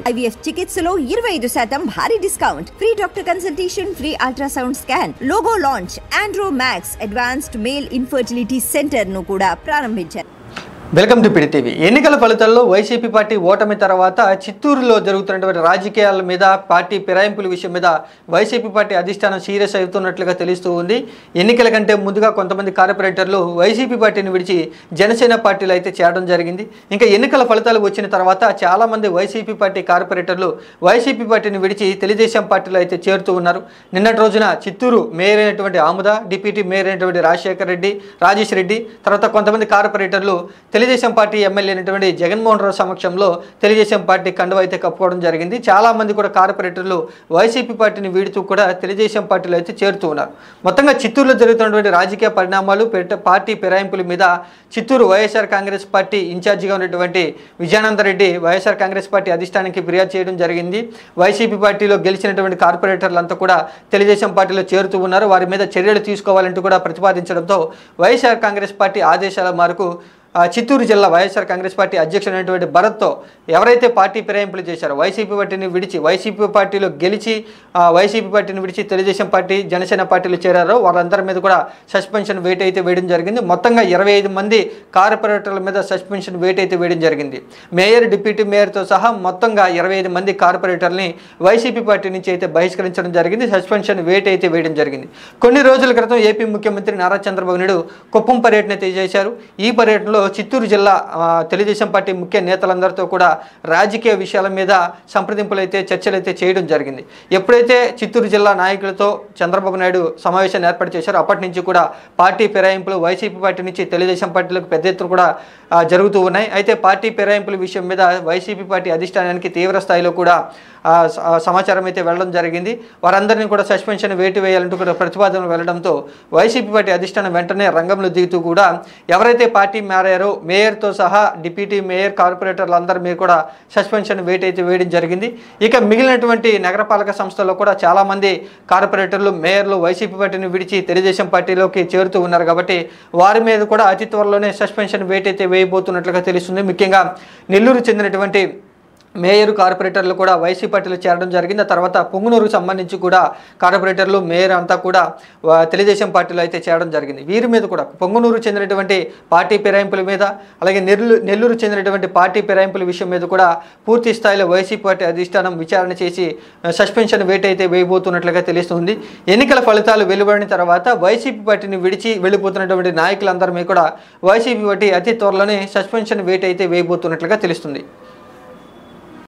IVF చికిత్సలో 25% భారీ discount, free doctor consultation, free ultrasound scan, logo launch, Andro max advanced male infertility centre ను కూడా ప్రారంభించారు. Welcome to PD TV. ఎన్నికల ఫలితాల్లో వైసీపీ పార్టీ ఓటమి తర్వాత చిత్తూరులో జరుగుతున్నటువంటి రాజకీయాల మీద, పార్టీ ఫిరాయింపుల విషయం మీద వైసీపీ పార్టీ అధిష్టానం సీరియస్ అవుతున్నట్లుగా తెలుస్తూ ఉంది. ఎన్నికల కంటే ముందుగా కొంతమంది కార్పొరేటర్లు వైసీపీ పార్టీని విడిచి జనసేన పార్టీలో అయితే చేరడం జరిగింది. ఇంకా ఎన్నికల ఫలితాలు వచ్చిన తర్వాత చాలామంది వైసీపీ పార్టీ కార్పొరేటర్లు వైసీపీ పార్టీని విడిచి తెలుగుదేశం పార్టీలో అయితే చేరుతూ ఉన్నారు. నిన్నటి రోజున చిత్తూరు మేయర్ అయినటువంటి ఆముద, డిప్యూటీ మేయర్ అయినటువంటి రాజశేఖర్ రెడ్డి, రాజేష్ రెడ్డి, తర్వాత కొంతమంది కార్పొరేటర్లు తెలుగుదేశం పార్టీ ఎమ్మెల్యే అయినటువంటి జగన్మోహన్ రావు సమక్షంలో తెలుగుదేశం పార్టీ కండువా అయితే కప్పుకోవడం జరిగింది. చాలామంది కూడా కార్పొరేటర్లు వైసీపీ పార్టీని వీడుతూ కూడా తెలుగుదేశం పార్టీలో అయితే చేరుతూ ఉన్నారు. మొత్తంగా చిత్తూరులో జరుగుతున్నటువంటి రాజకీయ పరిణామాలు, పార్టీ ఫిరాయింపుల మీద చిత్తూరు వైఎస్ఆర్ కాంగ్రెస్ పార్టీ ఇన్ఛార్జిగా ఉన్నటువంటి విజయానందరెడ్డి వైఎస్ఆర్ కాంగ్రెస్ పార్టీ అధిష్టానానికి ఫిర్యాదు చేయడం జరిగింది. వైసీపీ పార్టీలో గెలిచినటువంటి కార్పొరేటర్లంతా కూడా తెలుగుదేశం పార్టీలో చేరుతూ ఉన్నారు, వారి మీద చర్యలు తీసుకోవాలంటూ కూడా ప్రతిపాదించడంతో వైఎస్ఆర్ కాంగ్రెస్ పార్టీ ఆదేశాల మేరకు చిత్తూరు జిల్లా వైఎస్ఆర్ కాంగ్రెస్ పార్టీ అధ్యక్షుడైనటువంటి భరత్తో ఎవరైతే పార్టీ ఫిరాయింపులు చేశారో, వైసీపీ పార్టీని విడిచి వైసీపీ పార్టీలో గెలిచి వైసీపీ పార్టీని విడిచి తెలుగుదేశం పార్టీ, జనసేన పార్టీలు చేరారో వారందరి మీద కూడా సస్పెన్షన్ వేట్ అయితే వేయడం జరిగింది. మొత్తంగా 25 మంది కార్పొరేటర్ల మీద సస్పెన్షన్ వేట్ అయితే వేయడం జరిగింది. మేయర్, డిప్యూటీ మేయర్తో సహా మొత్తంగా 25 మంది కార్పొరేటర్ని వైసీపీ పార్టీ నుంచి అయితే బహిష్కరించడం జరిగింది. సస్పెన్షన్ వేట్ అయితే వేయడం జరిగింది. కొన్ని రోజుల క్రితం ఏపీ ముఖ్యమంత్రి నారా చంద్రబాబు నాయుడు కుప్పం పర్యటన అయితే చేశారు. ఈ పర్యటనలో చిత్తూరు జిల్లా తెలుగుదేశం పార్టీ ముఖ్య నేతలందరితో కూడా రాజకీయ విషయాల మీద సంప్రదింపులు అయితే, చర్చలు అయితే చేయడం జరిగింది. ఎప్పుడైతే చిత్తూరు జిల్లా నాయకులతో చంద్రబాబు నాయుడు సమావేశాన్ని ఏర్పాటు చేశారో అప్పటి నుంచి కూడా పార్టీ ఫిరాయింపులు వైసీపీ పార్టీ నుంచి తెలుగుదేశం పార్టీలకు పెద్ద ఎత్తున కూడా జరుగుతూ ఉన్నాయి. అయితే పార్టీ ఫిరాయింపుల విషయం మీద వైసీపీ పార్టీ అధిష్టానానికి తీవ్ర స్థాయిలో కూడా సమాచారం అయితే వెళ్ళడం జరిగింది. వారందరినీ కూడా సస్పెన్షన్ వేటు వేయాలంటూ కూడా ప్రతిపాదనలు వెళ్ళడంతో వైసీపీ పార్టీ అధిష్టానం వెంటనే రంగంలో దిగుతూ కూడా ఎవరైతే పార్టీ మారారో మేయర్తో సహా డిప్యూటీ మేయర్, కార్పొరేటర్లు అందరి మీద కూడా సస్పెన్షన్ వేటు అయితే వేయడం జరిగింది. ఇక మిగిలినటువంటి నగరపాలక సంస్థల్లో కూడా చాలామంది కార్పొరేటర్లు, మేయర్లు వైసీపీ పార్టీని విడిచి తెలుగుదేశం పార్టీలోకి చేరుతూ ఉన్నారు కాబట్టి వారి మీద కూడా అతి త్వరలోనే సస్పెన్షన్ వేటు అయితే వేయబోతున్నట్లుగా తెలుస్తుంది. ముఖ్యంగా నెల్లూరు చెందినటువంటి మేయర్, కార్పొరేటర్లు కూడా వైసీపీ పార్టీలో చేరడం జరిగింది. ఆ తర్వాత పొంగునూరుకు సంబంధించి కూడా కార్పొరేటర్లు, మేయర్ అంతా కూడా తెలుగుదేశం పార్టీలో అయితే చేరడం జరిగింది. వీరి మీద కూడా పొంగునూరు చెందినటువంటి పార్టీ ఫిరాయింపుల మీద, అలాగే నెల్లూరు చెందినటువంటి పార్టీ ఫిరాయింపుల విషయం మీద కూడా పూర్తి స్థాయిలో వైసీపీ పార్టీ అధిష్టానం విచారణ చేసి సస్పెన్షన్ వేటు అయితే వేయబోతున్నట్లుగా తెలుస్తుంది. ఎన్నికల ఫలితాలు వెలువడిన తర్వాత వైసీపీ పార్టీని విడిచి వెళ్ళిపోతున్నటువంటి నాయకులందరి మీద కూడా వైసీపీ పార్టీ అతి త్వరలోనే సస్పెన్షన్ వేటు అయితే వేయబోతున్నట్లుగా తెలుస్తుంది.